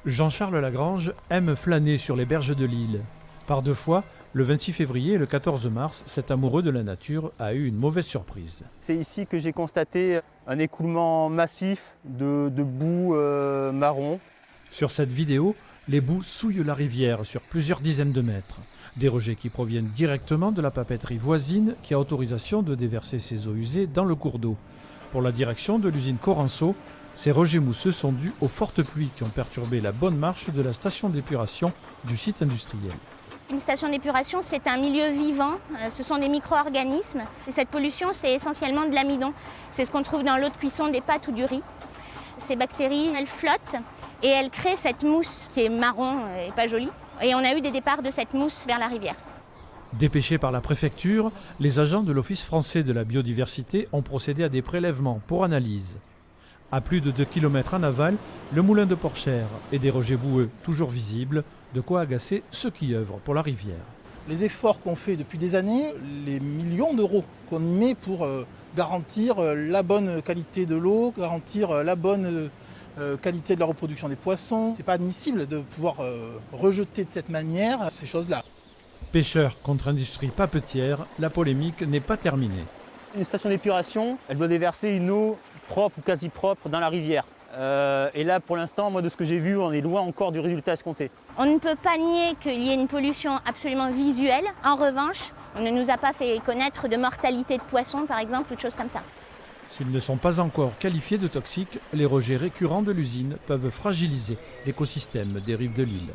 Jean-Charles Lagrange aime flâner sur les berges de l'île. Par deux fois, le 26 février et le 14 mars, cet amoureux de la nature a eu une mauvaise surprise. C'est ici que j'ai constaté un écoulement massif de boue marron. Sur cette vidéo, les boues souillent la rivière sur plusieurs dizaines de mètres. Des rejets qui proviennent directement de la papeterie voisine qui a autorisation de déverser ses eaux usées dans le cours d'eau. Pour la direction de l'usine Coranceau, ces rejets mousseux sont dus aux fortes pluies qui ont perturbé la bonne marche de la station d'épuration du site industriel. Une station d'épuration, c'est un milieu vivant, ce sont des micro-organismes. Et cette pollution, c'est essentiellement de l'amidon. C'est ce qu'on trouve dans l'eau de cuisson des pâtes ou du riz. Ces bactéries, elles flottent et elles créent cette mousse qui est marron et pas jolie. Et on a eu des départs de cette mousse vers la rivière. Dépêchés par la préfecture, les agents de l'Office français de la biodiversité ont procédé à des prélèvements pour analyse. À plus de 2 km en aval, le moulin de Porchère et des rejets boueux toujours visibles, de quoi agacer ceux qui œuvrent pour la rivière. Les efforts qu'on fait depuis des années, les millions d'euros qu'on y met pour garantir la bonne qualité de l'eau, garantir la bonne qualité de la reproduction des poissons, c'est pas admissible de pouvoir rejeter de cette manière ces choses-là. Pêcheurs contre industrie papetière, la polémique n'est pas terminée. Une station d'épuration, elle doit déverser une eau propre ou quasi propre dans la rivière. Et là, pour l'instant, moi, de ce que j'ai vu, on est loin encore du résultat escompté. On ne peut pas nier qu'il y ait une pollution absolument visuelle. En revanche, on ne nous a pas fait connaître de mortalité de poissons, par exemple, ou de choses comme ça. S'ils ne sont pas encore qualifiés de toxiques, les rejets récurrents de l'usine peuvent fragiliser l'écosystème des rives de l'île.